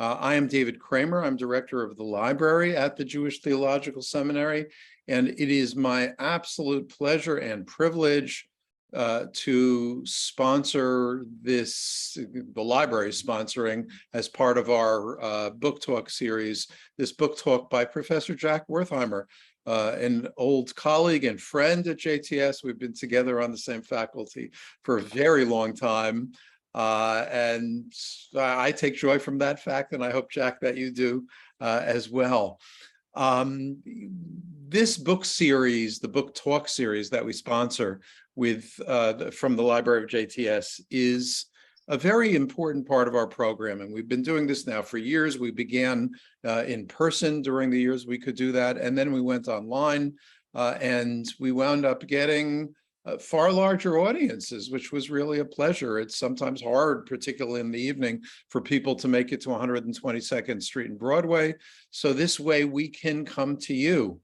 I am David Kramer. I'm director of the library at the Jewish Theological Seminary, and it is my absolute pleasure and privilege to sponsor this, the library sponsoring as part of our book talk series, this book talk by Professor Jack Wertheimer, an old colleague and friend at JTS. We've been together on the same faculty for a very long time. And I take joy from that fact, and I hope, Jack, that you do as well. This book series, the book talk series that we sponsor with from the Library of JTS, is a very important part of our program. And we've been doing this now for years. We began in person during the years we could do that. And then we went online and we wound up getting far larger audiences, which was really a pleasure. It's sometimes hard, particularly in the evening, for people to make it to 122nd Street and Broadway. So this way we can come to you.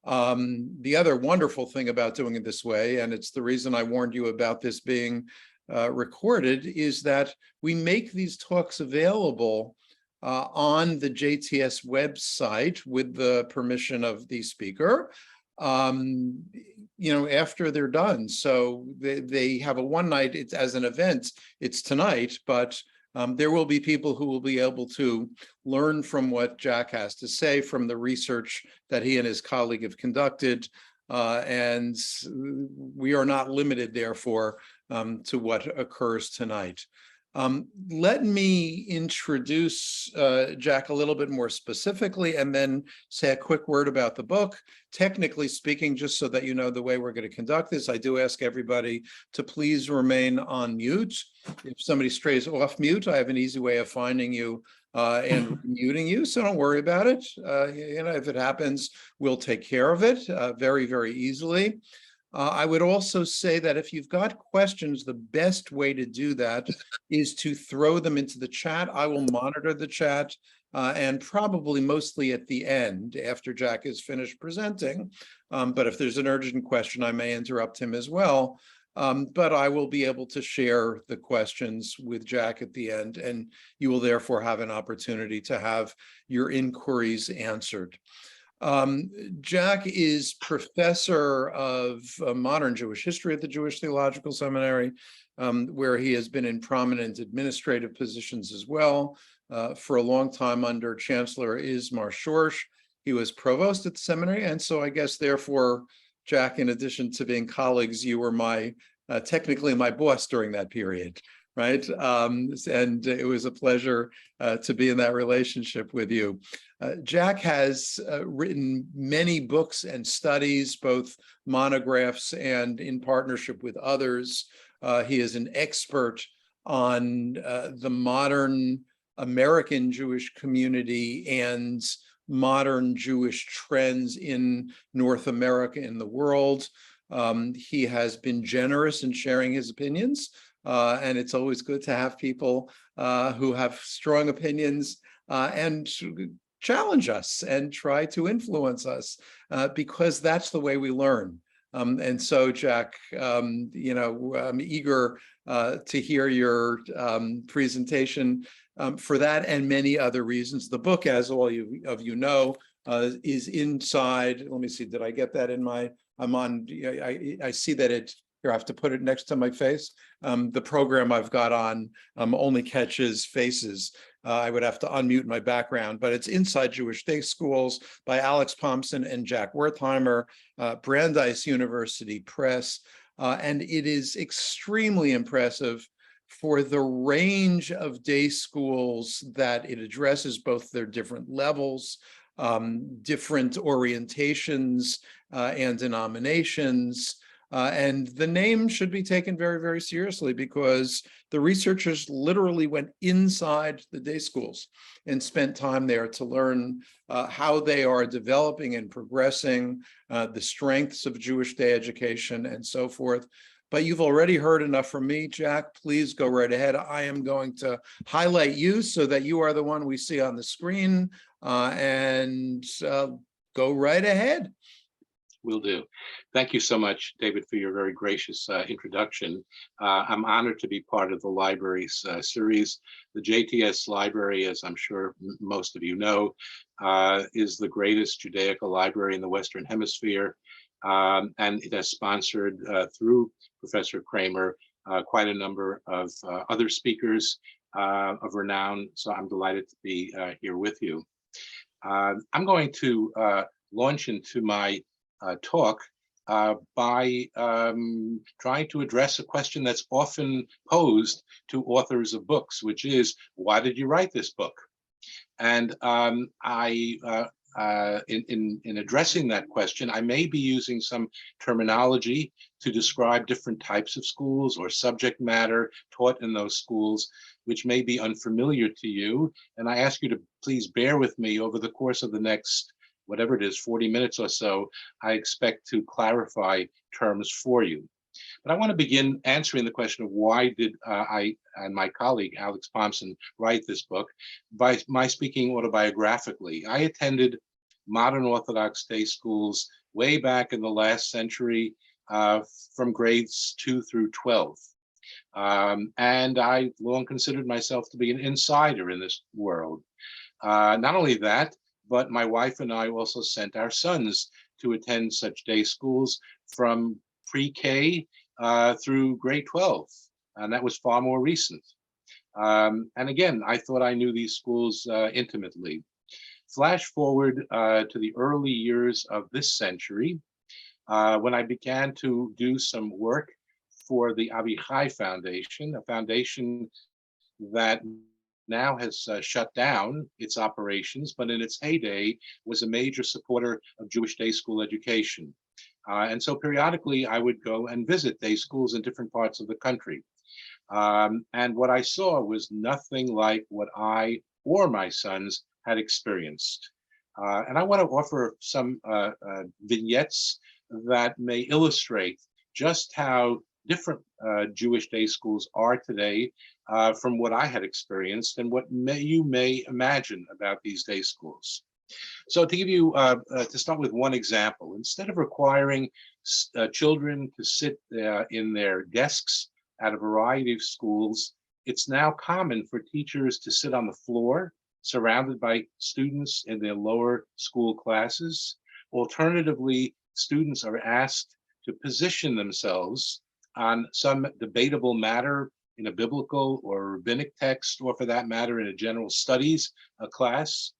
The other wonderful thing about doing it this way, and it's the reason I warned you about this being recorded, is that we make these talks available on the JTS website with the permission of the speaker, after they're done. So they have a one night, it's as an event, it's tonight, but there will be people who will be able to learn from what Jack has to say, from the research that he and his colleague have conducted. And we are not limited, therefore, to what occurs tonight. Let me introduce Jack a little bit more specifically, and then say a quick word about the book. Technically speaking, just so that you know the way we're going to conduct this, I do ask everybody to please remain on mute. If somebody strays off mute, I have an easy way of finding you and muting you, so don't worry about it. If it happens, we'll take care of it very, very easily. I would also say that if you've got questions, the best way to do that is to throw them into the chat. I will monitor the chat and probably mostly at the end after Jack is finished presenting. But if there's an urgent question, I may interrupt him as well. But I will be able to share the questions with Jack at the end, and you will therefore have an opportunity to have your inquiries answered. Jack is professor of modern Jewish history at the Jewish Theological Seminary, where he has been in prominent administrative positions as well. For a long time under Chancellor Ismar Schorsch. He was provost at the seminary, and so I guess therefore, Jack, in addition to being colleagues, you were technically my boss during that period, right? And it was a pleasure to be in that relationship with you. Jack has written many books and studies, both monographs and in partnership with others. He is an expert on the modern American Jewish community and modern Jewish trends in North America and the world. He has been generous in sharing his opinions, and it's always good to have people who have strong opinions and challenge us and try to influence us, because that's the way we learn. And so, Jack, I'm eager to hear your presentation for that and many other reasons. The book, as all of you know, is inside. Let me see, did I get that in my, I see that here, I have to put it next to my face. The program I've got on only catches faces. I would have to unmute my background, but it's Inside Jewish Day Schools by Alex Pomson and Jack Wertheimer, Brandeis University Press. And it is extremely impressive for the range of day schools that it addresses, both their different levels, different orientations and denominations. And the name should be taken very, very seriously, because the researchers literally went inside the day schools and spent time there to learn how they are developing and progressing, the strengths of Jewish day education and so forth. But you've already heard enough from me, Jack. Please go right ahead. I am going to highlight you so that you are the one we see on the screen, and go right ahead. Will do. Thank you so much, David, for your very gracious introduction. I'm honored to be part of the library's series. The JTS Library, as I'm sure most of you know, is the greatest Judaica library in the Western Hemisphere. And it has sponsored through Professor Kramer quite a number of other speakers of renown. So I'm delighted to be here with you. I'm going to launch into my talk by trying to address a question that's often posed to authors of books, which is, why did you write this book? And in addressing that question, I may be using some terminology to describe different types of schools or subject matter taught in those schools, which may be unfamiliar to you. And I ask you to please bear with me over the course of the next, whatever it is, 40 minutes or so. I expect to clarify terms for you. But I want to begin answering the question of why did I and my colleague, Alex Thompson, write this book by my speaking autobiographically. I attended modern Orthodox day schools way back in the last century from grades 2 through 12. And I long considered myself to be an insider in this world. Not only that, but my wife and I also sent our sons to attend such day schools from pre-K through grade 12, and that was far more recent. And again, I thought I knew these schools intimately. Flash forward to the early years of this century, when I began to do some work for the Avichai Foundation, a foundation that now has shut down its operations, but in its heyday was a major supporter of Jewish day school education. And so periodically I would go and visit day schools in different parts of the country. And what I saw was nothing like what I or my sons had experienced. And I want to offer some vignettes that may illustrate just how different Jewish day schools are today from what I had experienced and what you may imagine about these day schools. So to give you, to start with one example, instead of requiring children to sit in their desks at a variety of schools, it's now common for teachers to sit on the floor, surrounded by students in their lower school classes. Alternatively, students are asked to position themselves on some debatable matter in a biblical or rabbinic text, or for that matter, in a general studies class.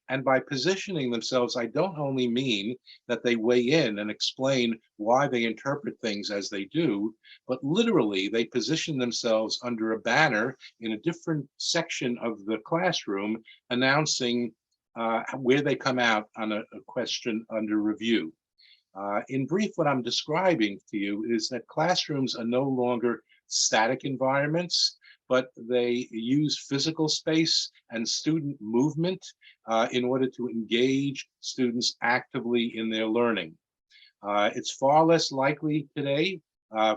And by positioning themselves, I don't only mean that they weigh in and explain why they interpret things as they do, but literally they position themselves under a banner in a different section of the classroom announcing where they come out on a question under review. In brief, what I'm describing to you is that classrooms are no longer static environments, but they use physical space and student movement in order to engage students actively in their learning. It's far less likely today,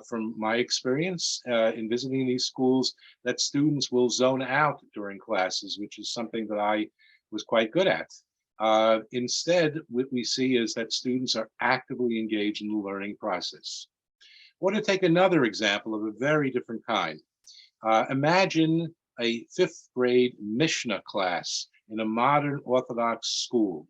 from my experience in visiting these schools, that students will zone out during classes, which is something that I was quite good at. Instead, what we see is that students are actively engaged in the learning process. I want to take another example of a very different kind. Imagine a 5th grade Mishnah class in a modern Orthodox school.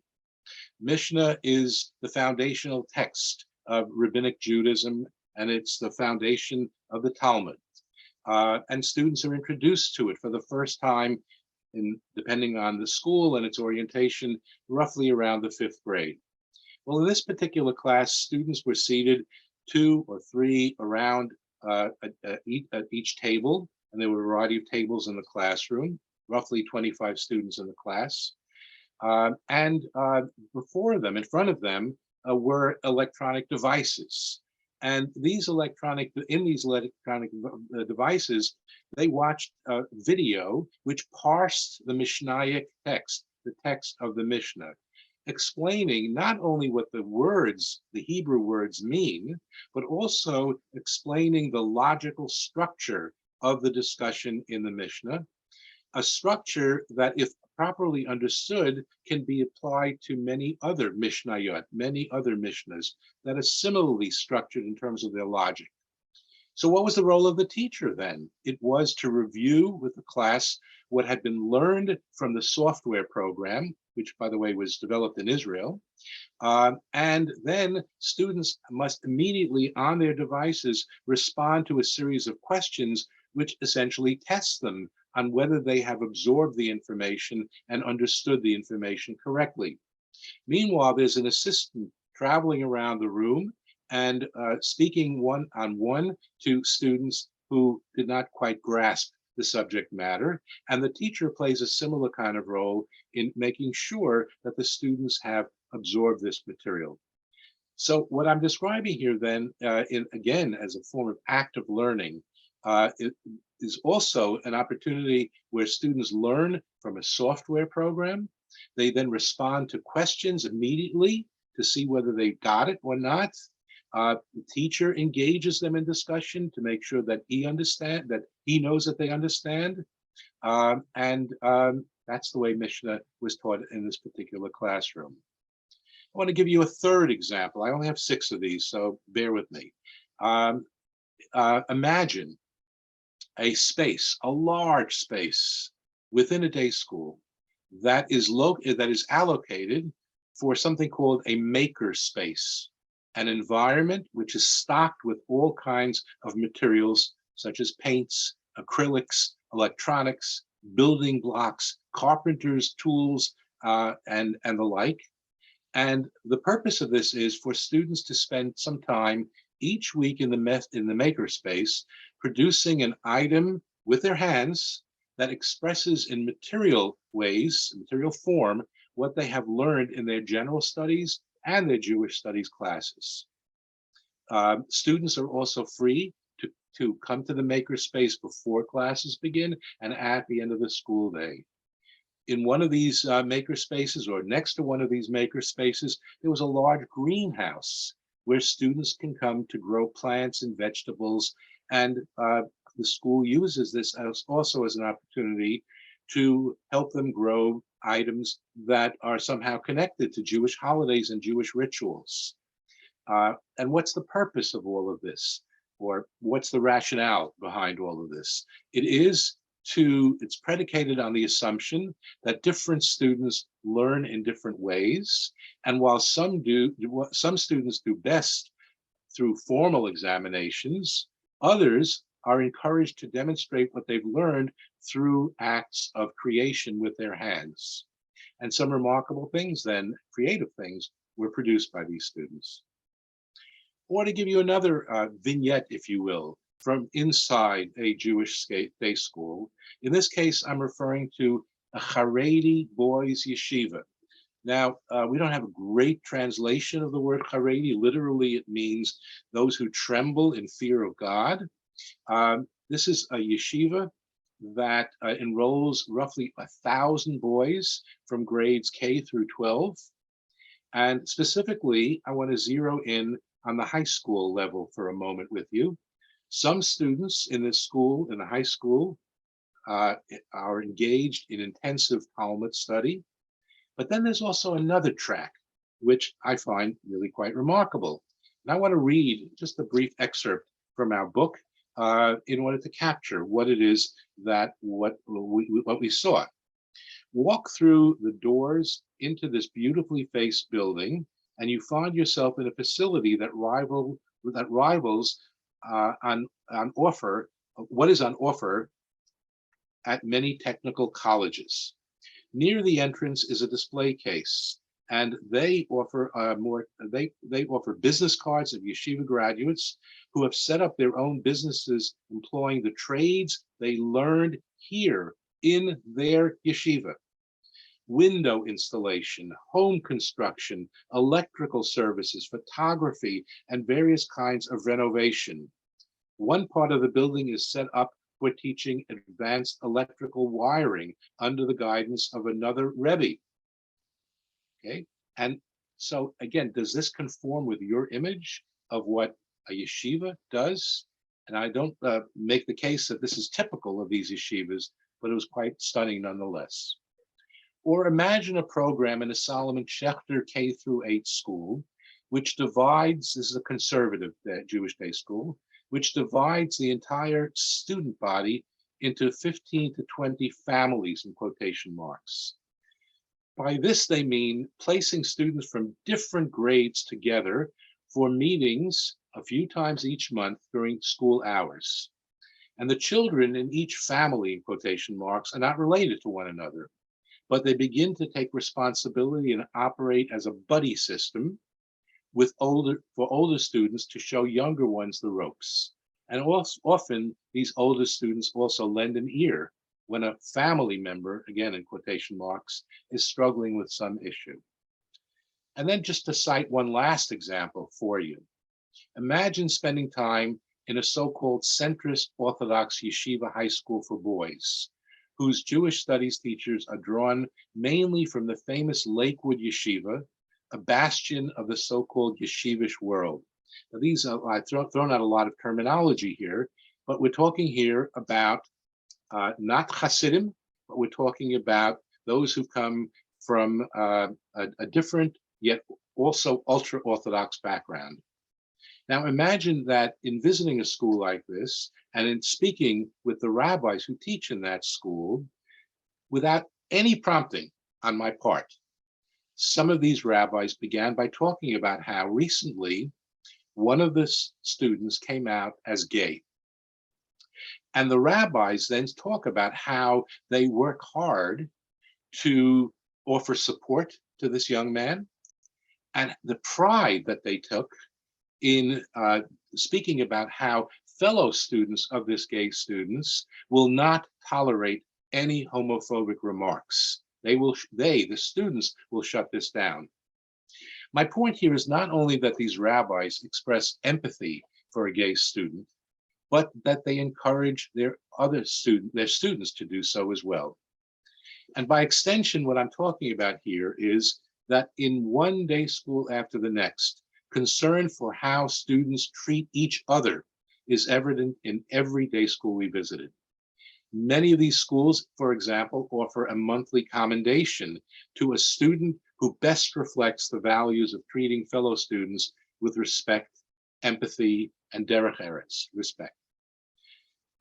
Mishnah is the foundational text of Rabbinic Judaism, and it's the foundation of the Talmud. And students are introduced to it for the first time, depending on the school and its orientation, roughly around the 5th grade. Well, in this particular class, students were seated 2 or 3 around at each table, and there were a variety of tables in the classroom, roughly 25 students in the class. And before them, in front of them, were electronic devices. And in these electronic devices, they watched video which parsed the Mishnaic text, the text of the Mishnah, explaining not only what the words, the Hebrew words mean, but also explaining the logical structure of the discussion in the Mishnah, a structure that, if properly understood, can be applied to many other Mishnayot, many other Mishnahs that are similarly structured in terms of their logic. So what was the role of the teacher then? It was to review with the class what had been learned from the software program, which, by the way, was developed in Israel. And then students must immediately on their devices respond to a series of questions which essentially test them on whether they have absorbed the information and understood the information correctly. Meanwhile, there's an assistant traveling around the room and speaking one-on-one to students who did not quite grasp the subject matter. And the teacher plays a similar kind of role in making sure that the students have absorbed this material. So what I'm describing here then, again, as a form of active learning, it is also an opportunity where students learn from a software program. They then respond to questions immediately to see whether they got it or not. The teacher engages them in discussion to make sure that he knows that they understand. That's the way Mishnah was taught in this particular classroom. I want to give you a third example. I only have 6 of these, so bear with me. Imagine a space, a large space within a day school that is allocated for something called a maker space, an environment which is stocked with all kinds of materials such as paints, acrylics, electronics, building blocks, carpenter's tools, and the like. And the purpose of this is for students to spend some time each week in the makerspace producing an item with their hands that expresses in material ways, material form, what they have learned in their general studies and their Jewish studies classes. Students are also free to come to the makerspace before classes begin and at the end of the school day. In one of these maker spaces, or next to one of these maker spaces, there was a large greenhouse where students can come to grow plants and vegetables. And the school uses this also as an opportunity to help them grow items that are somehow connected to Jewish holidays and Jewish rituals. And what's the purpose of all of this? Or what's the rationale behind all of this? It's predicated on the assumption that different students learn in different ways. And while some students do best through formal examinations, others are encouraged to demonstrate what they've learned through acts of creation with their hands. And some remarkable things then, creative things, were produced by these students. Or to give you another vignette, if you will, from inside a Jewish day school. In this case, I'm referring to a Haredi boys yeshiva. Now, we don't have a great translation of the word Haredi. Literally, it means those who tremble in fear of God. This is a yeshiva that enrolls roughly 1,000 boys from grades K through 12. And specifically, I want to zero in on the high school level for a moment with you. Some students in this school, in the high school, are engaged in intensive Talmud study. But then there's also another track, which I find really quite remarkable. And I want to read just a brief excerpt from our book in order to capture what it is that what we saw. Walk through the doors into this beautifully faced building, and you find yourself in a facility that rivals what is on offer at many technical colleges. Near the entrance is a display case, and they offer business cards of yeshiva graduates who have set up their own businesses employing the trades they learned here in their yeshiva. Window installation, home construction, electrical services, photography, and various kinds of renovation. One part of the building is set up for teaching advanced electrical wiring under the guidance of another Rebbe. Okay, and so again, does this conform with your image of what a yeshiva does? And I don't make the case that this is typical of these yeshivas, but it was quite stunning nonetheless. Or imagine a program in a Solomon Schechter K through 8 school, which divides, this is a conservative Jewish day school, which divides the entire student body into 15 to 20 families in quotation marks. By this, they mean placing students from different grades together for meetings a few times each month during school hours. And the children in each family, in quotation marks, are not related to one another, but they begin to take responsibility and operate as a buddy system with older students to show younger ones the ropes. And also, often these older students also lend an ear when a family member, again in quotation marks, is struggling with some issue. And then just to cite one last example for you, imagine spending time in a so-called centrist Orthodox yeshiva high school for boys, whose Jewish studies teachers are drawn mainly from the famous Lakewood Yeshiva, a bastion of the so-called yeshivish world. Now, these are, I've thrown out a lot of terminology here, but we're talking here about not Hasidim, but we're talking about those who come from a different yet also ultra-Orthodox background. Now imagine that in visiting a school like this and in speaking with the rabbis who teach in that school, without any prompting on my part, some of these rabbis began by talking about how recently one of the students came out as gay. And the rabbis then talk about how they work hard to offer support to this young man and the pride that they took in speaking about how fellow students of this gay students will not tolerate any homophobic remarks. The students will shut this down. My point here is not only that these rabbis express empathy for a gay student, but that they encourage their students to do so as well. And by extension, what I'm talking about here is that in one day school after the next, concern for how students treat each other is evident in every day school we visited. Many of these schools, for example, offer a monthly commendation to a student who best reflects the values of treating fellow students with respect, empathy, and derech eretz, respect.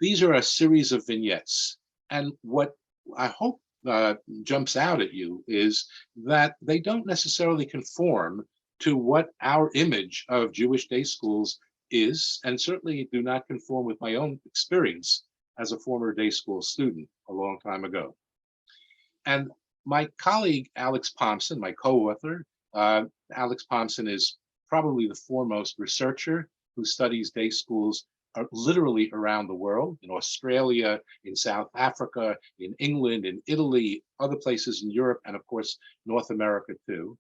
These are a series of vignettes. And what I hope jumps out at you is that they don't necessarily conform to what our image of Jewish day schools is, and certainly do not conform with my own experience as a former day school student a long time ago. And my colleague, Alex Pomson, my co-author, Alex Pomson is probably the foremost researcher who studies day schools literally around the world, in Australia, in South Africa, in England, in Italy, other places in Europe, and of course, North America too.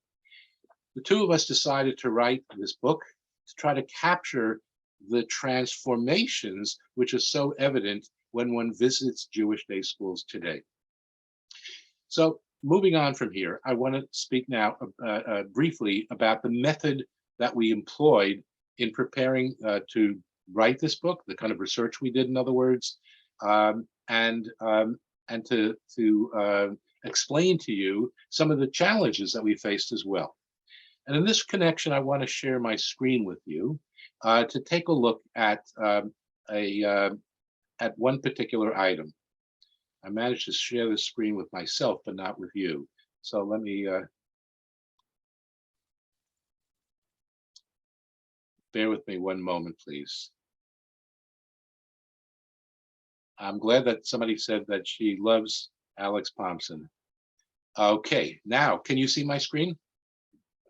The two of us decided to write this book to try to capture the transformations which are so evident when one visits Jewish day schools today. So moving on from here, I want to speak now briefly about the method that we employed in preparing to write this book, the kind of research we did, in other words, and to explain to you some of the challenges that we faced as well. And in this connection, I want to share my screen with you to take a look at one particular item. I managed to share the screen with myself, but not with you. So let me bear with me one moment, please. I'm glad that somebody said that she loves Alex Pomson. Okay, now can you see my screen?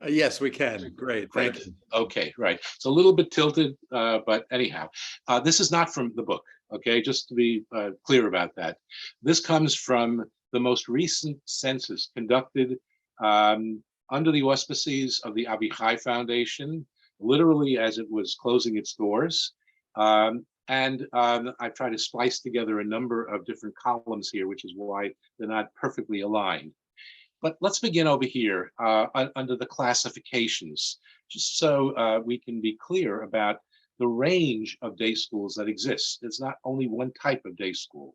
Yes, we can. Great. Thank you. Okay, right. It's a little bit tilted, but anyhow, this is not from the book. Okay, just to be clear about that. This comes from the most recent census conducted under the auspices of the Avichai Foundation, literally as it was closing its doors. I've tried to splice together a number of different columns here, which is why they're not perfectly aligned. But let's begin over here under the classifications, just so we can be clear about the range of day schools that exist. There's not only one type of day school.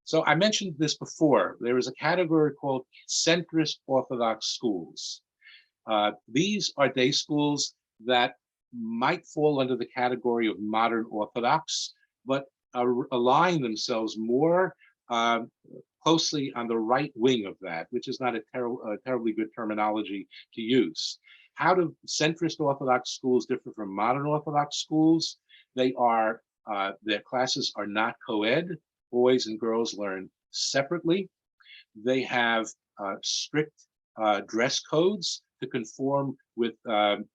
So I mentioned this before. There is a category called centrist Orthodox schools. These are day schools that might fall under the category of modern Orthodox, but align themselves more uh, closely on the right wing of that, which is not a terribly good terminology to use. How do centrist Orthodox schools differ from modern Orthodox schools? They are, their classes are not co-ed. Boys and girls learn separately. They have strict dress codes to conform with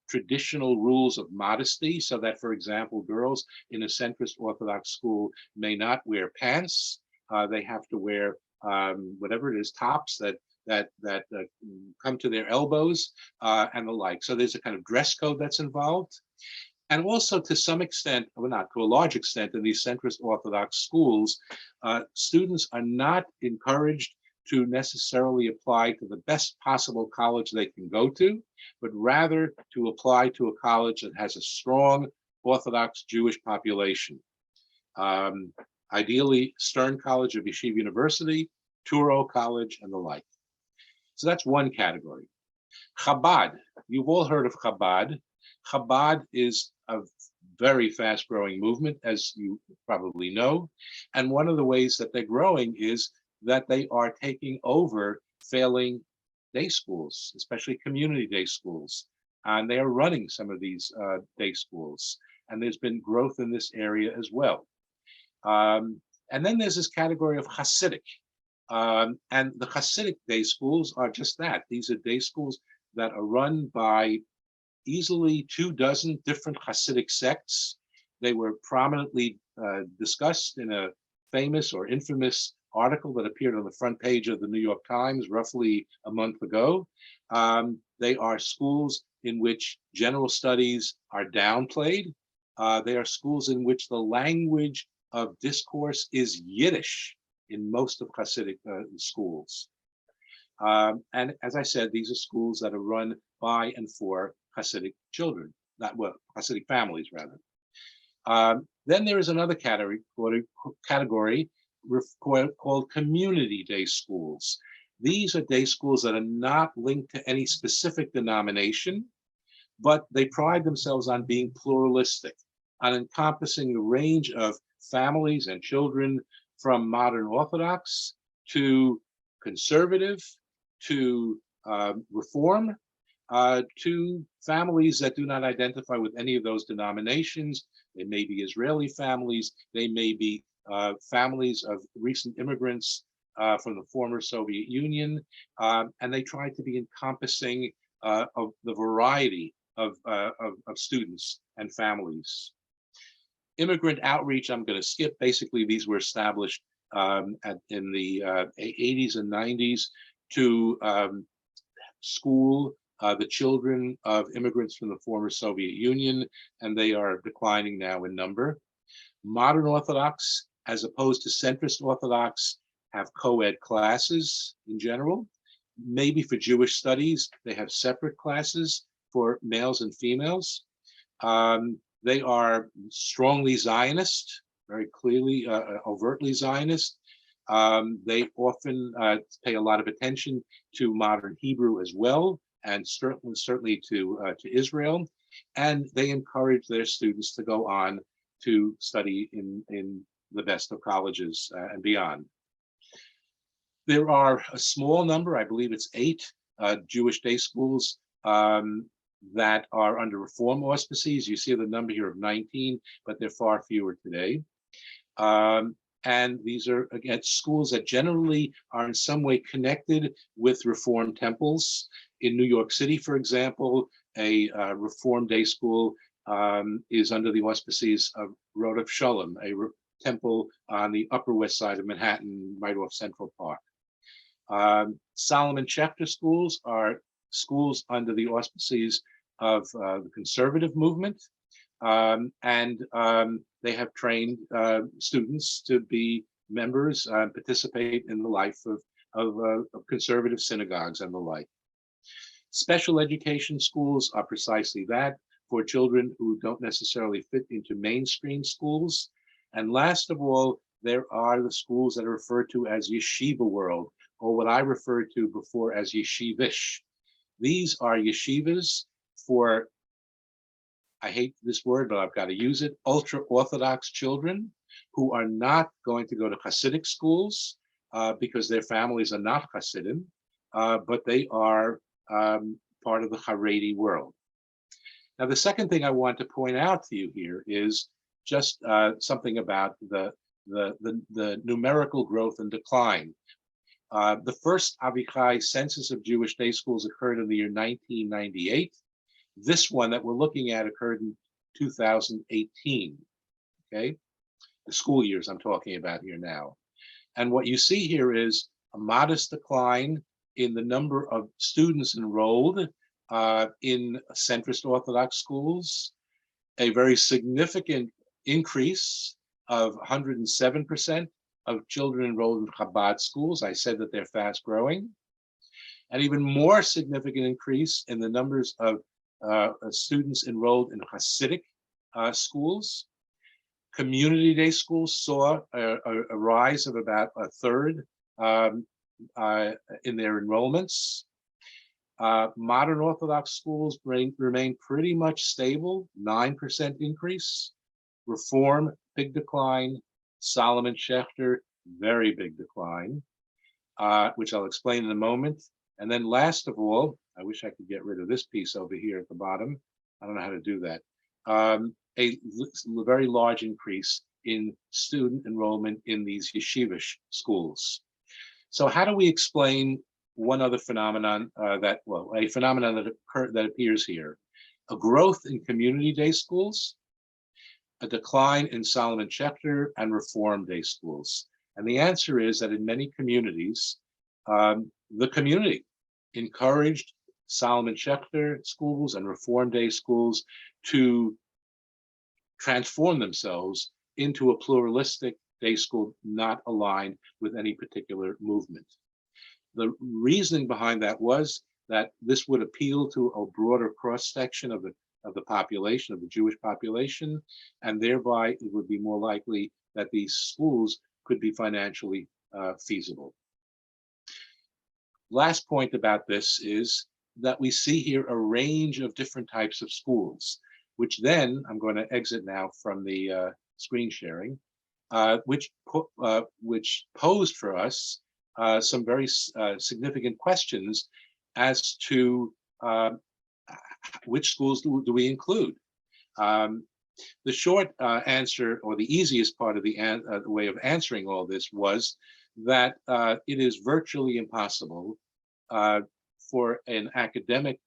traditional rules of modesty, so that, for example, girls in a centrist Orthodox school may not wear pants. They have to wear whatever it is, tops that come to their elbows and the like. So there's a kind of dress code that's involved. And also, to some extent, well, not to a large extent, in these centrist Orthodox schools, students are not encouraged to necessarily apply to the best possible college they can go to, but rather to apply to a college that has a strong Orthodox Jewish population. Ideally, Stern College of Yeshiva University, Touro College, and the like. So that's one category. Chabad, you've all heard of Chabad. Chabad is a very fast growing movement, as you probably know. And one of the ways that they're growing is that they are taking over failing day schools, especially community day schools. And they are running some of these day schools. And there's been growth in this area as well. And then there's this category of Hasidic. And the Hasidic day schools are just that. These are day schools that are run by easily 24 different Hasidic sects. They were prominently discussed in a famous or infamous article that appeared on the front page of the New York Times roughly a month ago. They are schools in which general studies are downplayed. They are schools in which the language of discourse is Yiddish in most of Hasidic schools. And as I said, these are schools that are run by and for Hasidic children, not well, Hasidic families rather. Then there is another category called community day schools. These are day schools that are not linked to any specific denomination, but they pride themselves on being pluralistic, on encompassing the range of families and children from modern Orthodox to conservative to Reform, to families that do not identify with any of those denominations. They may be Israeli families, they may be families of recent immigrants from the former Soviet Union, and they try to be encompassing of the variety of students and families. Immigrant outreach, I'm going to skip. Basically, these were established in the 80s and 90s to school the children of immigrants from the former Soviet Union, and they are declining now in number. Modern Orthodox, as opposed to centrist Orthodox, have co-ed classes in general. Maybe for Jewish studies, they have separate classes for males and females. They are strongly Zionist, very clearly, overtly Zionist. They often pay a lot of attention to modern Hebrew as well, and certainly to Israel. And they encourage their students to go on to study in the best of colleges and beyond. There are a small number, I believe it's 8 Jewish day schools that are under Reform auspices. You see the number here of 19, but they're far fewer today. And these are, again, schools that generally are in some way connected with Reform temples. In New York City, for example, a Reform day school is under the auspices of Rodef Sholem, a temple on the Upper West Side of Manhattan, right off Central Park. Solomon Schechter schools are schools under the auspices of the conservative movement, and they have trained students to be members, participate in the life of conservative synagogues and the like. Special education schools are precisely that, for children who don't necessarily fit into mainstream schools. And last of all, there are the schools that are referred to as yeshiva world, or what I referred to before as yeshivish. These are yeshivas for, I hate this word, but I've got to use it, ultra-Orthodox children who are not going to go to Hasidic schools because their families are not Hasidim, but they are part of the Haredi world. Now, the second thing I want to point out to you here is just something about the numerical growth and decline. The first Avichai census of Jewish day schools occurred in the year 1998. This one that we're looking at occurred in 2018, okay? The school years I'm talking about here now. And what you see here is a modest decline in the number of students enrolled in centrist Orthodox schools, a very significant increase of 107% of children enrolled in Chabad schools. I said that they're fast growing. An even more significant increase in the numbers of students enrolled in Hasidic schools. Community day schools saw a rise of about a third in their enrollments. Modern Orthodox schools remain pretty much stable, 9% increase. Reform, big decline. Solomon Schechter, very big decline, which I'll explain in a moment. And then last of all, I wish I could get rid of this piece over here at the bottom. I don't know how to do that. A very large increase in student enrollment in these yeshivish schools. So how do we explain one other phenomenon a phenomenon that appears here? A growth in community day schools, a decline in Solomon Schechter and Reform day schools. And the answer is that in many communities, the community encouraged Solomon Schechter schools and Reform day schools to transform themselves into a pluralistic day school not aligned with any particular movement. The reasoning behind that was that this would appeal to a broader cross-section of the population, of the Jewish population, and thereby it would be more likely that these schools could be financially feasible. Last point about this is that we see here a range of different types of schools, which then, I'm going to exit now from the screen sharing, which posed for us some very significant questions as to which schools do we include. The short answer, or the easiest part of the way of answering all this, was that it is virtually impossible for an academic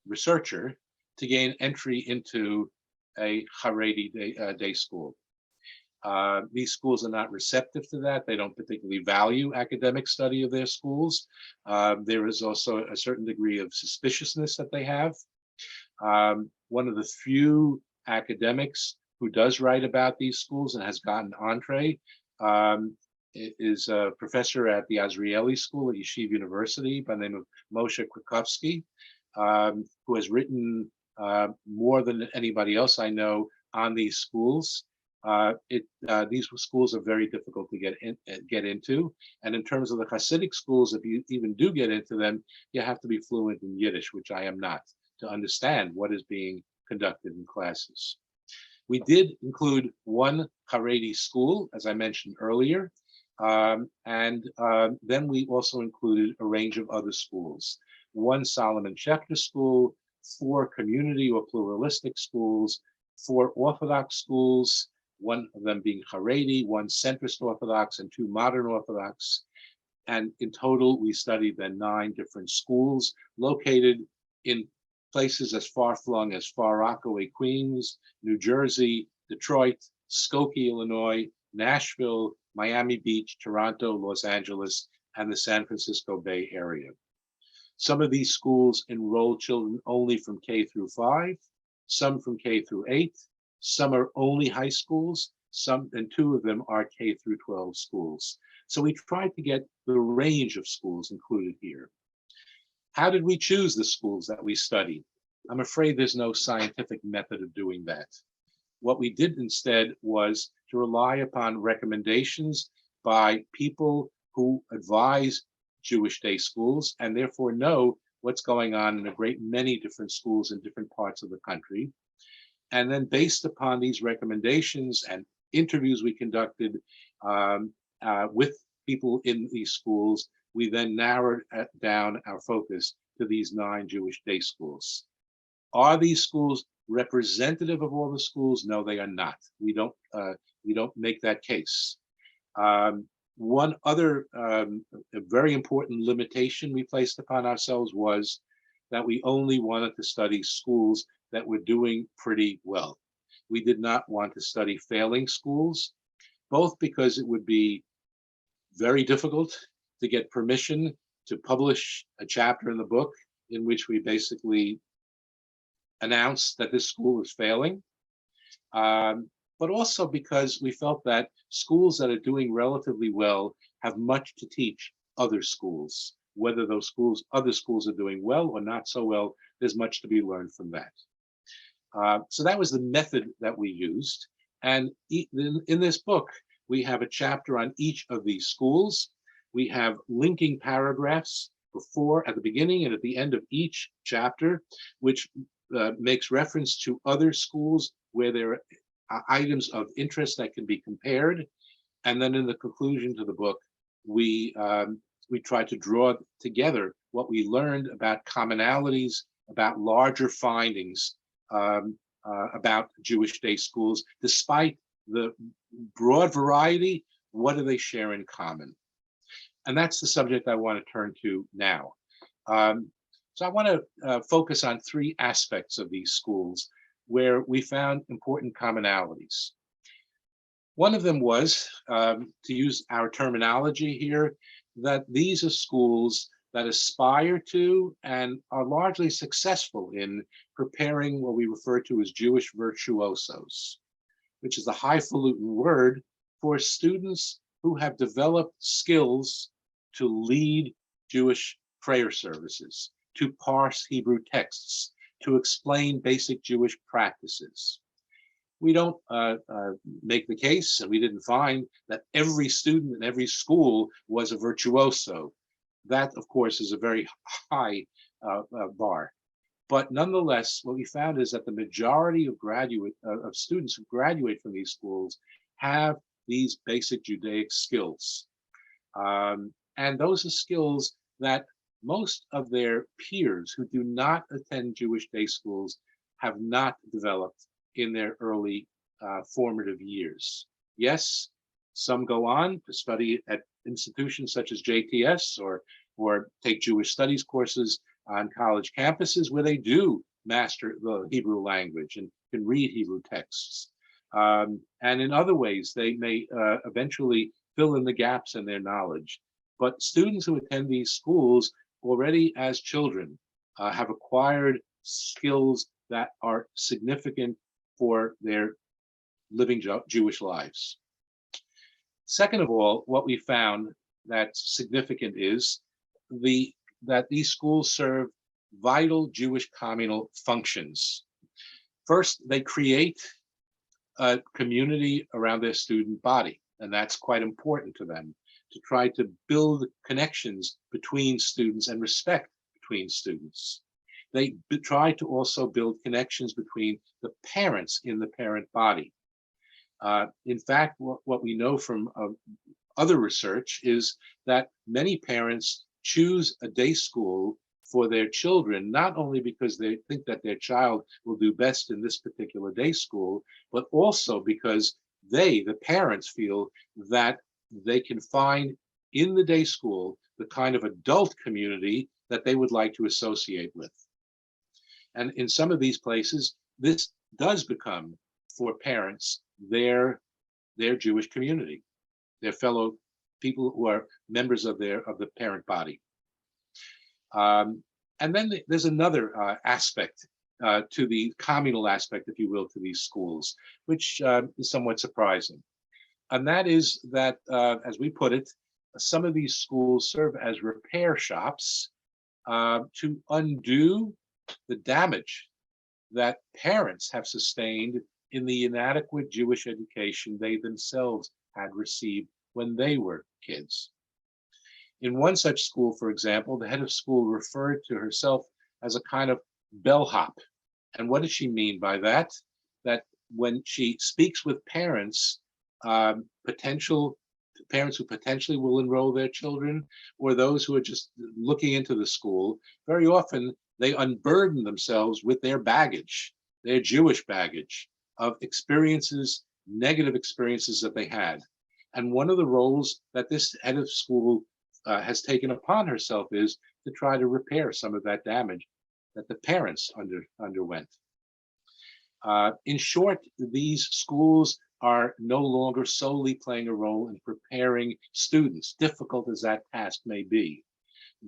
researcher to gain entry into a Haredi day school. These schools are not receptive to that. They don't particularly value academic study of their schools. There is also a certain degree of suspiciousness that they have. One of the few academics who does write about these schools and has gotten entree is a professor at the Azrieli School at Yeshiva University by the name of Moshe Krakowski, who has written more than anybody else I know on these schools. These schools are very difficult to get into, and in terms of the Hasidic schools, if you even do get into them, you have to be fluent in Yiddish, which I am not, to understand what is being conducted in classes. We did include one Haredi school, as I mentioned earlier, and then we also included a range of other schools. One Solomon Schechter school, 4 community or pluralistic schools, 4 Orthodox schools, one of them being Haredi, 1 centrist Orthodox, and 2 modern Orthodox. And in total, we studied then 9 different schools located in places as far-flung as Far Rockaway, Queens, New Jersey, Detroit, Skokie, Illinois, Nashville, Miami Beach, Toronto, Los Angeles, and the San Francisco Bay Area. Some of these schools enroll children only from K through 5, some from K through 8, some are only high schools, and 2 of them are K through 12 schools. So we tried to get the range of schools included here. How did we choose the schools that we studied? I'm afraid there's no scientific method of doing that. What we did instead was to rely upon recommendations by people who advise Jewish day schools and therefore know what's going on in a great many different schools in different parts of the country. And then based upon these recommendations and interviews we conducted with people in these schools, we then narrowed down our focus to these 9 Jewish day schools. Are these schools representative of all the schools? No, they are not. We don't make that case. One other a very important limitation we placed upon ourselves was that we only wanted to study schools that were doing pretty well. We did not want to study failing schools, both because it would be very difficult to get permission to publish a chapter in the book in which we basically announced that this school is failing, but also because we felt that schools that are doing relatively well have much to teach other schools. Whether those schools, other schools are doing well or not so well, there's much to be learned from that. So that was the method that we used. And in this book, we have a chapter on each of these schools. We have linking paragraphs before, at the beginning and at the end of each chapter, which makes reference to other schools where there are items of interest that can be compared. And then in the conclusion to the book, we try to draw together what we learned about commonalities, about larger findings about Jewish day schools. Despite the broad variety, what do they share in common? And that's the subject I want to turn to now. So I want to focus on 3 aspects of these schools where we found important commonalities. One of them was, to use our terminology here, that these are schools that aspire to and are largely successful in preparing what we refer to as Jewish virtuosos, which is a highfalutin word for students who have developed skills to lead Jewish prayer services, to parse Hebrew texts, to explain basic Jewish practices. We don't make the case, and we didn't find that every student in every school was a virtuoso. That, of course, is a very high bar. But nonetheless, what we found is that the majority of students who graduate from these schools have these basic Judaic skills. And those are skills that most of their peers who do not attend Jewish day schools have not developed in their early formative years. Yes, some go on to study at institutions such as JTS or take Jewish studies courses on college campuses where they do master the Hebrew language and can read Hebrew texts. And in other ways, they may eventually fill in the gaps in their knowledge. But students who attend these schools already as children have acquired skills that are significant for their living Jewish lives. Second of all, what we found that's significant is that these schools serve vital Jewish communal functions. First, they create a community around their student body, and that's quite important to them, to try to build connections between students and respect between students. They try to also build connections between the parents in the parent body. In fact, what we know from other research is that many parents choose a day school for their children, not only because they think that their child will do best in this particular day school, but also because they, the parents, feel that they can find in the day school the kind of adult community that they would like to associate with. And in some of these places, this does become, for parents, their Jewish community, their fellow people who are members of the parent body. And then there's another aspect to the communal aspect, if you will, to these schools, which is somewhat surprising. And that is that, as we put it, some of these schools serve as repair shops to undo the damage that parents have sustained in the inadequate Jewish education they themselves had received when they were kids. In one such school, for example, the head of school referred to herself as a kind of bellhop. And what does she mean by that? That when she speaks with parents, potential parents who potentially will enroll their children, or those who are just looking into the school, very often they unburden themselves with their baggage, their Jewish baggage of experiences, negative experiences that they had. And one of the roles that this head of school has taken upon herself is to try to repair some of that damage that the parents underwent. In short, these schools are no longer solely playing a role in preparing students, difficult as that task may be.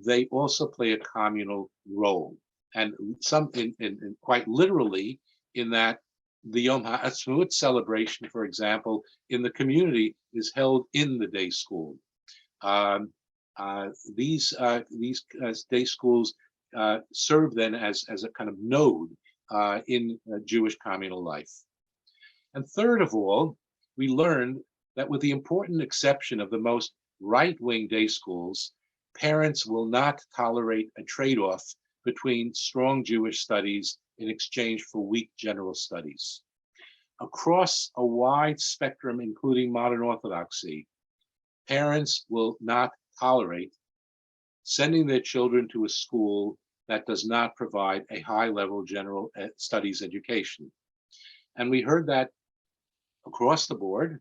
They also play a communal role, and some in quite literally in that the Yom HaAtzmaut celebration, for example, in the community is held in the day school. These day schools serve then as a kind of node in Jewish communal life. And third of all, we learned that with the important exception of the most right-wing day schools, parents will not tolerate a trade-off between strong Jewish studies in exchange for weak general studies. Across a wide spectrum, including modern Orthodoxy, parents will not tolerate sending their children to a school that does not provide a high-level general studies education. And we heard that across the board,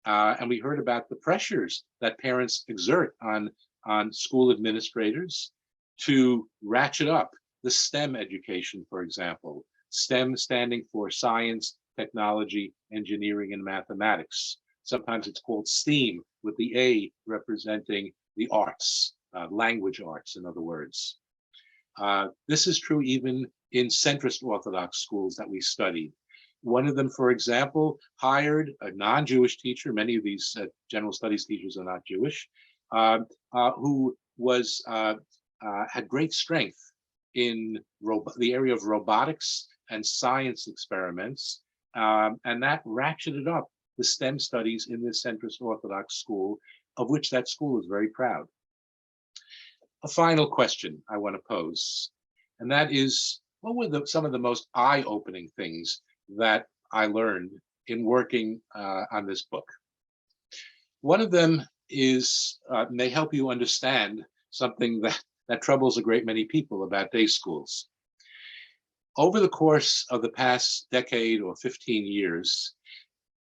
and we heard about the pressures that parents exert on school administrators to ratchet up the STEM education, for example. STEM standing for science, technology, engineering, and mathematics. Sometimes it's called STEAM, with the A representing the arts, language arts, in other words. This is true even in centrist Orthodox schools that we studied. One of them, for example, hired a non-Jewish teacher. Many of these general studies teachers are not Jewish, who was had great strength in the area of robotics and science experiments, and that ratcheted up the STEM studies in this centrist Orthodox school, of which that school is very proud. A final question I want to pose, and that is, what were some of the most eye-opening things that I learned in working on this book? One of them is, may help you understand something that troubles a great many people about day schools. Over the course of the past decade or 15 years,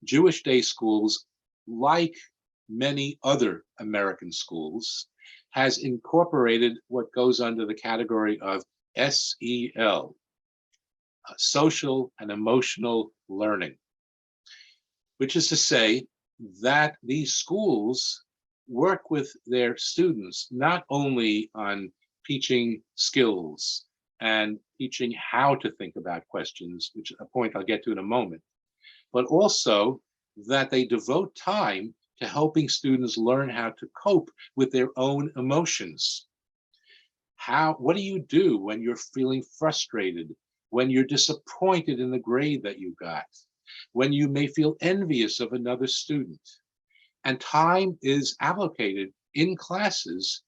Jewish day schools, like many other American schools, has incorporated what goes under the category of SEL, social and emotional learning, which is to say that these schools work with their students not only on teaching skills and teaching how to think about questions, which is a point I'll get to in a moment, but also that they devote time to helping students learn how to cope with their own emotions. What do you do when you're feeling frustrated, when you're disappointed in the grade that you got, when you may feel envious of another student? And time is allocated in classes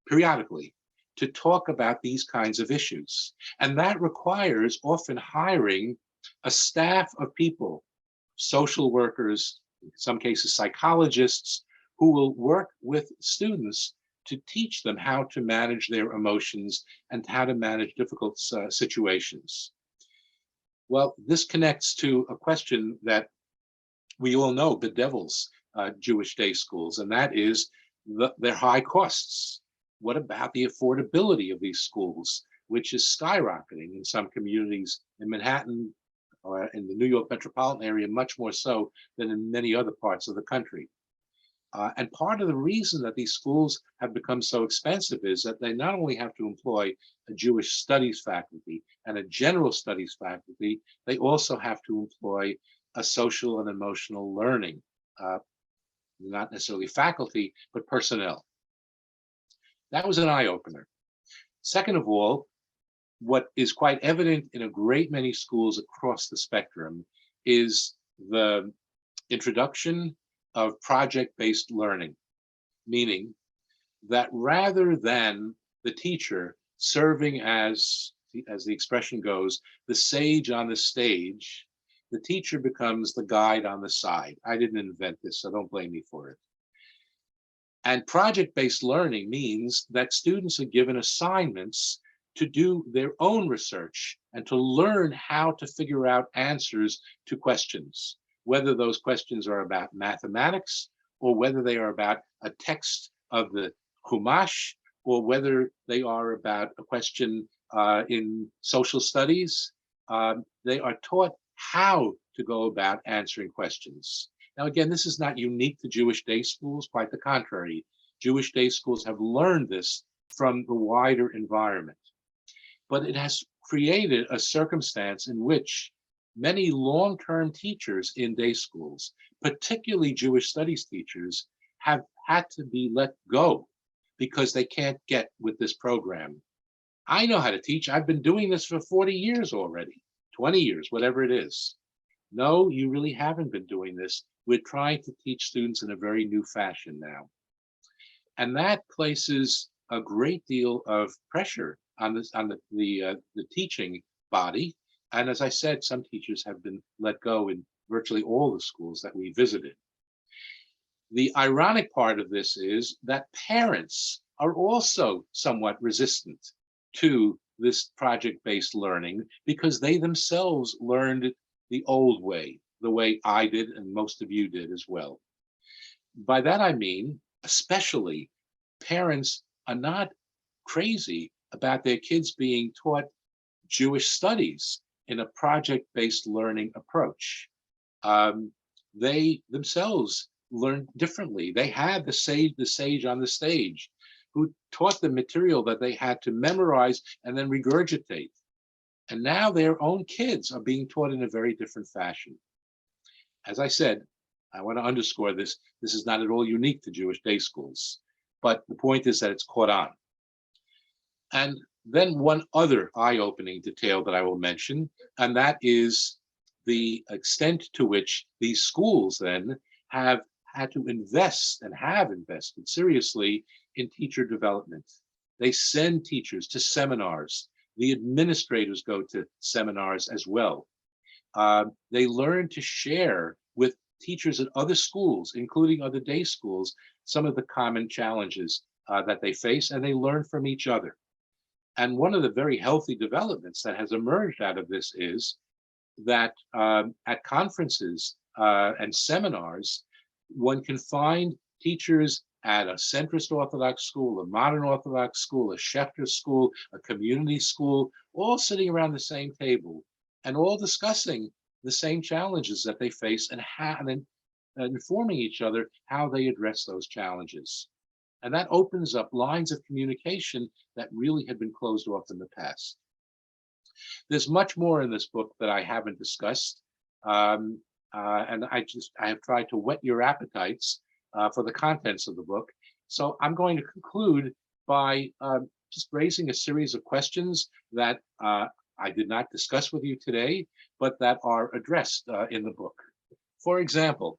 periodically to talk about these kinds of issues. And that requires often hiring a staff of people, social workers, in some cases psychologists, who will work with students to teach them how to manage their emotions and how to manage difficult situations. Well, this connects to a question that we all know bedevils Jewish day schools, and that is their high costs. What about the affordability of these schools, which is skyrocketing in some communities in Manhattan or in the New York metropolitan area, much more so than in many other parts of the country? And part of the reason that these schools have become so expensive is that they not only have to employ a Jewish studies faculty and a general studies faculty, they also have to employ a social and emotional learning, not necessarily faculty, but personnel. That was an eye-opener. Second of all, what is quite evident in a great many schools across the spectrum is the introduction of project-based learning, meaning that rather than the teacher serving as the expression goes, the sage on the stage, the teacher becomes the guide on the side. I didn't invent this, so don't blame me for it. And project-based learning means that students are given assignments to do their own research and to learn how to figure out answers to questions, whether those questions are about mathematics or whether they are about a text of the Chumash, or whether they are about a question in social studies. They are taught how to go about answering questions. Now, again, this is not unique to Jewish day schools, quite the contrary. Jewish day schools have learned this from the wider environment. But it has created a circumstance in which many long-term teachers in day schools, particularly Jewish studies teachers, have had to be let go because they can't get with this program. I know how to teach. I've been doing this for 40 years already, 20 years, whatever it is. No, you really haven't been doing this. We're trying to teach students in a very new fashion now. And that places a great deal of pressure on the teaching body. And as I said, some teachers have been let go in virtually all the schools that we visited. The ironic part of this is that parents are also somewhat resistant to this project-based learning because they themselves learned it the old way, the way I did and most of you did as well. By that I mean, especially parents are not crazy about their kids being taught Jewish studies in a project-based learning approach. They themselves learned differently. They had the sage on the stage who taught the material that they had to memorize and then regurgitate. And now their own kids are being taught in a very different fashion. As I said, I want to underscore this. This is not at all unique to Jewish day schools, but the point is that it's caught on. And then one other eye-opening detail that I will mention, and that is the extent to which these schools then have had to invest and have invested seriously in teacher development. They send teachers to seminars. The administrators go to seminars as well. They learn to share with teachers at other schools, including other day schools, some of the common challenges that they face, and they learn from each other. And one of the very healthy developments that has emerged out of this is that at conferences and seminars, one can find teachers at a centrist Orthodox school, a modern Orthodox school, a Schechter school, a community school, all sitting around the same table and all discussing the same challenges that they face and informing each other how they address those challenges. And that opens up lines of communication that really had been closed off in the past. There's much more in this book that I haven't discussed. And I have tried to whet your appetites for the contents of the book. So I'm going to conclude by just raising a series of questions that I did not discuss with you today, but that are addressed in the book. For example,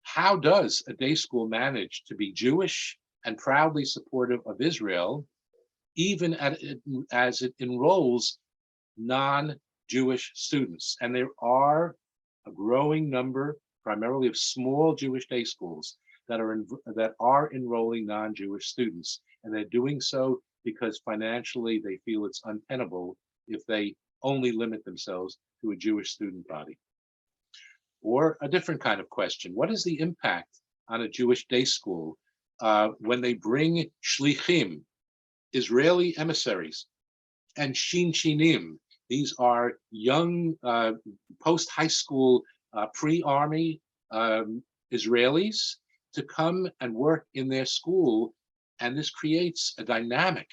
how does a day school manage to be Jewish and proudly supportive of Israel, even as it enrolls non-Jewish students? And there are a growing number, primarily of small Jewish day schools, that are enrolling non-Jewish students, and they're doing so because financially they feel it's untenable if they only limit themselves to a Jewish student body. Or a different kind of question: what is the impact on a Jewish day school when they bring shlichim, Israeli emissaries, and shinshinim? These are young post-high school, pre-army Israelis to come and work in their school. And this creates a dynamic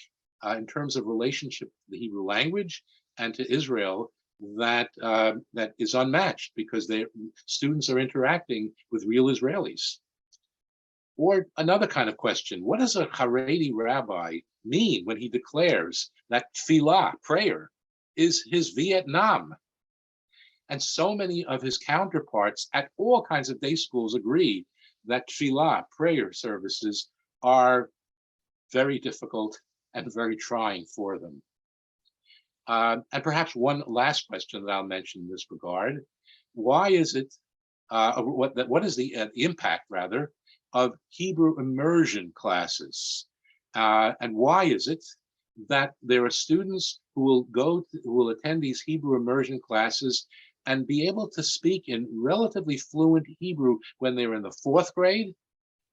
in terms of relationship to the Hebrew language and to Israel that is unmatched, because their students are interacting with real Israelis. Or another kind of question, what does a Haredi rabbi mean when he declares that tefillah, prayer, is his Vietnam? And so many of his counterparts at all kinds of day schools agree that tefillah, prayer services, are very difficult and very trying for them. And perhaps one last question that I'll mention in this regard: why is it? What is the impact, rather, of Hebrew immersion classes, and why is it that there are students who will attend these Hebrew immersion classes and be able to speak in relatively fluent Hebrew when they're in the 4th grade,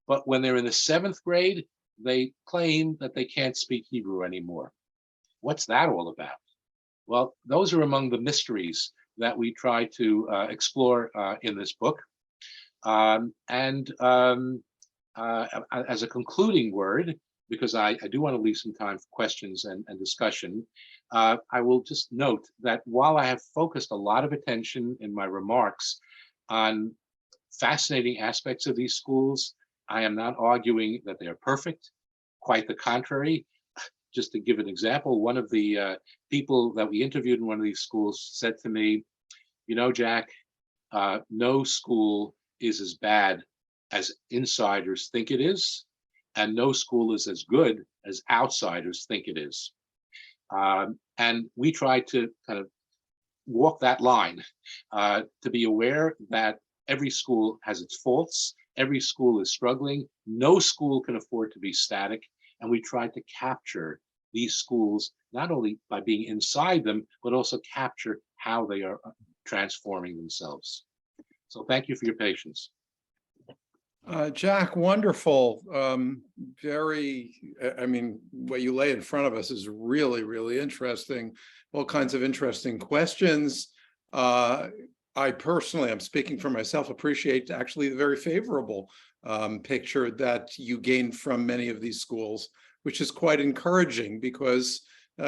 but when they're in the 7th grade, they claim that they can't speak Hebrew anymore? What's that all about? Well, those are among the mysteries that we try to explore in this book. As a concluding word, because I do want to leave some time for questions and discussion, I will just note that while I have focused a lot of attention in my remarks on fascinating aspects of these schools, I am not arguing that they are perfect. Quite the contrary. Just to give an example, one of the people that we interviewed in one of these schools said to me, you know, Jack, no school is as bad as insiders think it is, and no school is as good as outsiders think it is. And we try to kind of walk that line, to be aware that every school has its faults, every school is struggling, no school can afford to be static, and we try to capture these schools not only by being inside them, but also capture how they are transforming themselves. So thank you for your patience. Jack, wonderful. I mean, what you lay in front of us is really, really interesting. All kinds of interesting questions. I personally, I'm speaking for myself, appreciate actually the very favorable picture that you gained from many of these schools, which is quite encouraging, because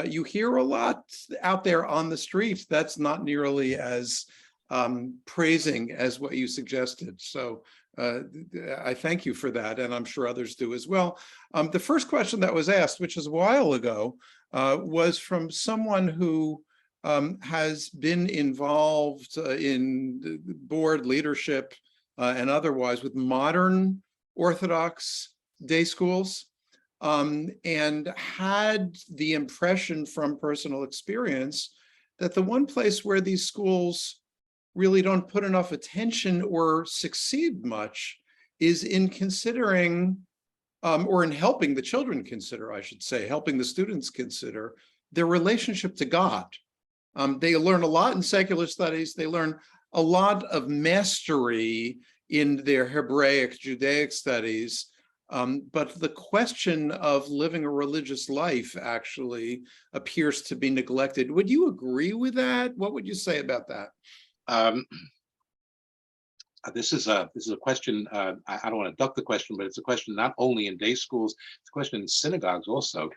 you hear a lot out there on the street that's not nearly as praising as what you suggested. So I thank you for that, and I'm sure others do as well. The first question that was asked, which is a while ago, was from someone who has been involved in board leadership and otherwise with modern Orthodox day schools, and had the impression from personal experience that the one place where these schools really don't put enough attention or succeed much is in considering, or in helping the children consider, I should say, helping the students consider their relationship to God. They learn a lot in secular studies. They learn a lot of mastery in their Hebraic, Judaic studies. But the question of living a religious life actually appears to be neglected. Would you agree with that? What would you say about that? This is a question, I don't want to duck the question, but it's a question not only in day schools, it's a question in synagogues also.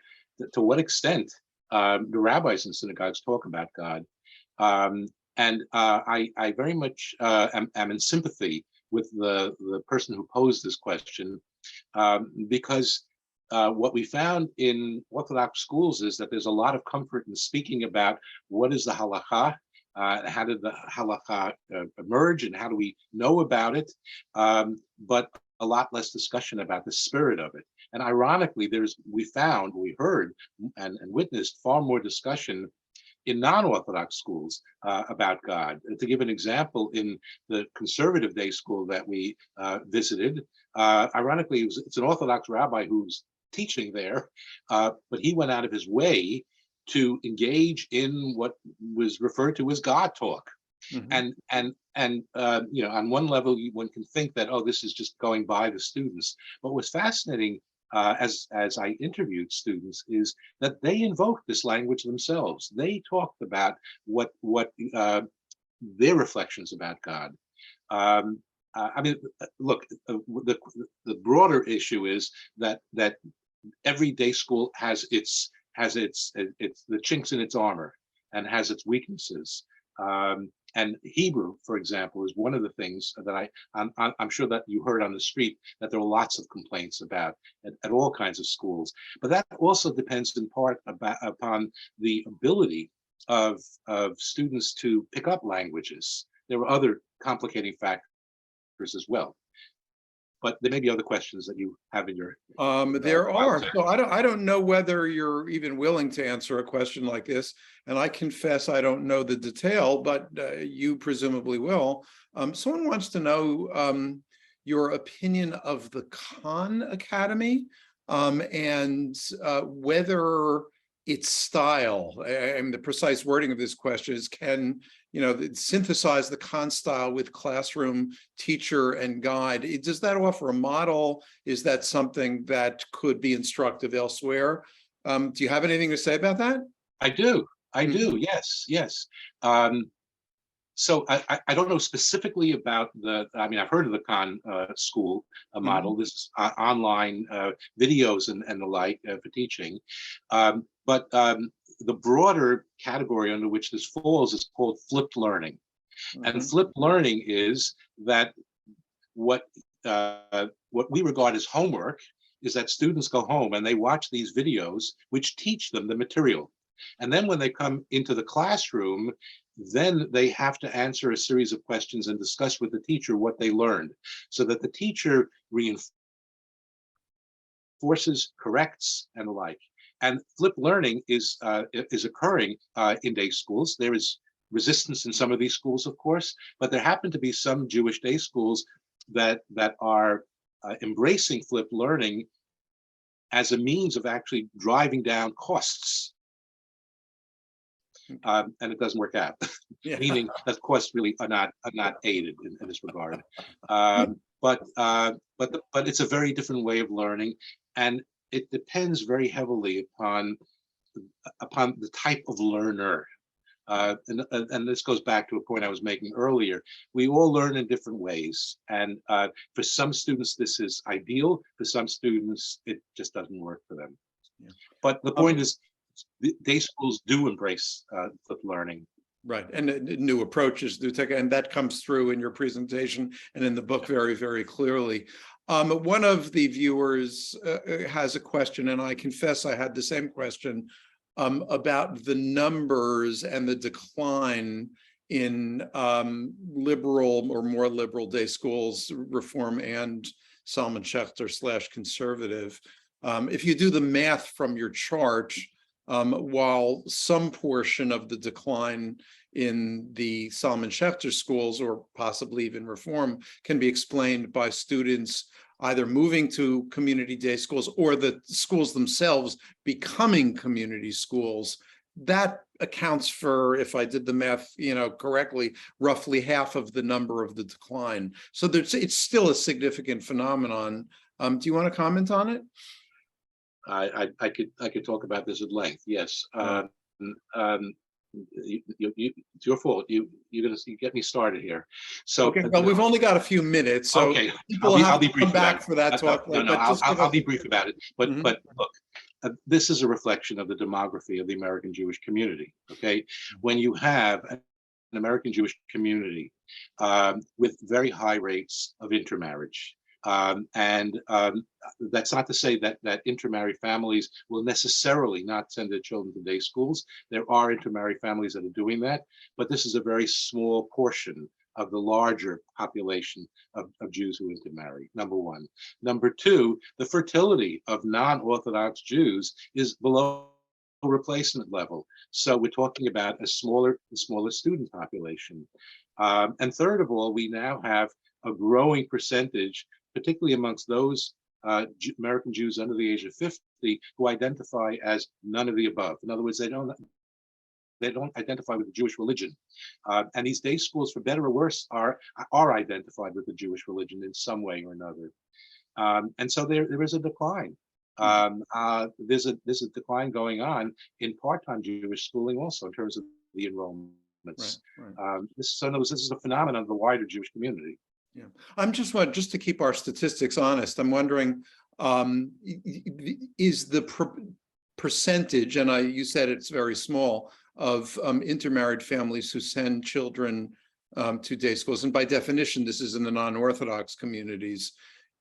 To what extent the rabbis in synagogues talk about God? I very much am in sympathy with the person who posed this question, because what we found in Orthodox schools is that there's a lot of comfort in speaking about what is the halakha, how did the halakha emerge, and how do we know about it, but a lot less discussion about the spirit of it. And ironically, we heard and witnessed far more discussion in non-Orthodox schools about God. To give an example, in the conservative day school that we visited, ironically, it's an Orthodox rabbi who's teaching there, but he went out of his way to engage in what was referred to as God talk. Mm-hmm. And on one level, one can think that, oh, this is just going by the students. But what's fascinating, as I interviewed students, is that they invoked this language themselves. They talked about what their reflections about God. I mean, look, the broader issue is that every day school has its the chinks in its armor and has its weaknesses. And Hebrew, for example, is one of the things that I'm sure that you heard on the street that there are lots of complaints about at all kinds of schools. But that also depends in part upon the ability of students to pick up languages. There are other complicating factors as well. But there may be other questions that you have in your. There are. So I don't know whether you're even willing to answer a question like this. And I confess I don't know the detail, but you presumably will. Someone wants to know your opinion of the Khan Academy and whether its style, and the precise wording of this question is, can synthesize the Khan style with classroom teacher and guide. Does that offer a model? Is that something that could be instructive elsewhere? Do you have anything to say about that? I do. Yes, yes. So I don't know specifically about I mean, I've heard of the Khan school model. This is online videos and the like for teaching. But the broader category under which this falls is called flipped learning. And flipped learning is that what we regard as homework is that students go home and they watch these videos which teach them the material. And then when they come into the classroom, then they have to answer a series of questions and discuss with the teacher what they learned, so that the teacher reinforces, corrects, and the like. And flipped learning is occurring in day schools. There is resistance in some of these schools, of course, but there happen to be some Jewish day schools that are embracing flipped learning as a means of actually driving down costs. And it doesn't work out, meaning that costs really are not aided in this regard. But it's a very different way of learning, and it depends very heavily upon the type of learner. And this goes back to a point I was making earlier. We all learn in different ways, and for some students this is ideal. For some students it just doesn't work for them. Yeah. But the point is, day schools do embrace flipped learning. Right, and new approaches, and that comes through in your presentation and in the book very, very clearly. One of the viewers has a question, and I confess I had the same question about the numbers and the decline in liberal or more liberal day schools, Reform and Salomon Schechter / conservative. If you do the math from your chart, while some portion of the decline in the Salomon Schechter schools, or possibly even Reform, can be explained by students either moving to community day schools or the schools themselves becoming community schools, that accounts for, if I did the math correctly, roughly half of the number of the decline. So it's still a significant phenomenon. Do you want to comment on it? I could talk about this at length. Yes. It's your fault. You get me started here. So okay. Well, we've only got a few minutes, so okay. I'll be brief back for that talk. I'll be brief about it. But look, this is a reflection of the demography of the American Jewish community. Okay, when you have an American Jewish community with very high rates of intermarriage. That's not to say that intermarried families will necessarily not send their children to day schools. There are intermarried families that are doing that, but this is a very small portion of the larger population of Jews who intermarry, number one. Number two, the fertility of non-Orthodox Jews is below replacement level. So we're talking about a smaller student population. And third of all, we now have a growing percentage, particularly amongst those American Jews under the age of 50, who identify as none of the above. In other words, they don't identify with the Jewish religion. And these day schools, for better or worse, are identified with the Jewish religion in some way or another. And so there is a decline. There's a decline going on in part-time Jewish schooling also in terms of the enrollments. Right. This is a phenomenon of the wider Jewish community. Yeah, I'm just to keep our statistics honest, I'm wondering, is the percentage, and you said it's very small, of intermarried families who send children to day schools, and by definition, this is in the non-Orthodox communities.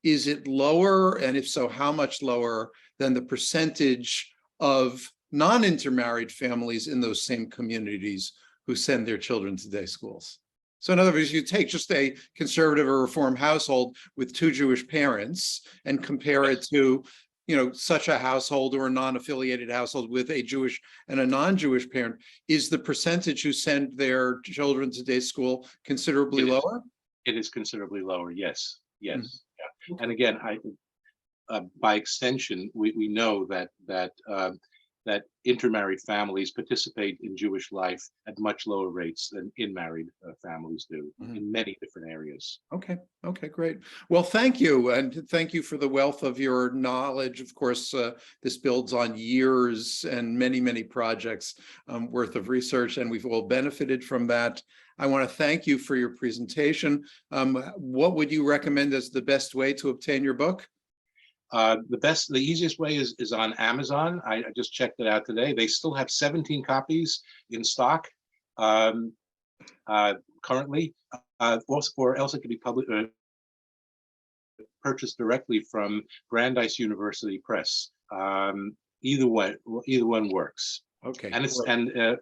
Is it lower, and if so, how much lower than the percentage of non-intermarried families in those same communities who send their children to day schools? So in other words, you take just a conservative or reform household with two Jewish parents and compare it to, you know, such a household or a non-affiliated household with a Jewish and a non-Jewish parent. Is the percentage who send their children to day school considerably lower? It is considerably lower. Yes. Yes. Mm. Yeah. And again, by extension, we know that intermarried families participate in Jewish life at much lower rates than in-married families do in many different areas. Okay, great. Well, thank you. And thank you for the wealth of your knowledge. Of course, this builds on years and many, many projects worth of research, and we've all benefited from that. I want to thank you for your presentation. What would you recommend as the best way to obtain your book? The easiest way is on Amazon. I just checked it out today. They still have 17 copies in stock currently, or else it can be purchased directly from Brandeis University Press. Either one works. Okay. And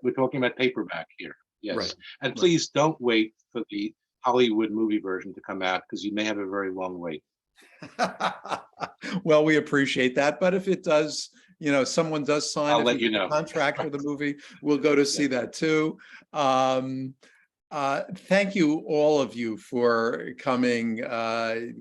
we're talking about paperback here. Yes. Right. And please don't wait for the Hollywood movie version to come out, because you may have a very long wait. Well, we appreciate that, but if it does, you know, someone does sign I'll let you know. a contract for the movie, we'll go to see that too. Thank you, all of you, for coming.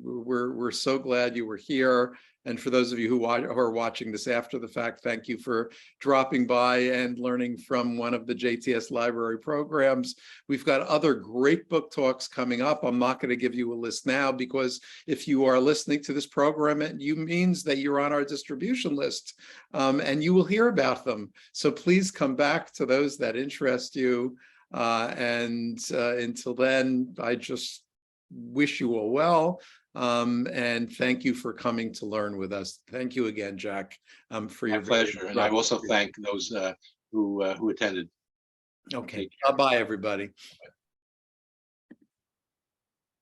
We're so glad you were here. And for those of you who are watching this after the fact, thank you for dropping by and learning from one of the JTS library programs. We've got other great book talks coming up. I'm not going to give you a list now, because if you are listening to this program, it means that you're on our distribution list, and you will hear about them. So please come back to those that interest you. Until then, I just wish you all well. And thank you for coming to learn with us. Thank you again, Jack, for your pleasure. And I also thank those who attended. Okay. Bye-bye, everybody.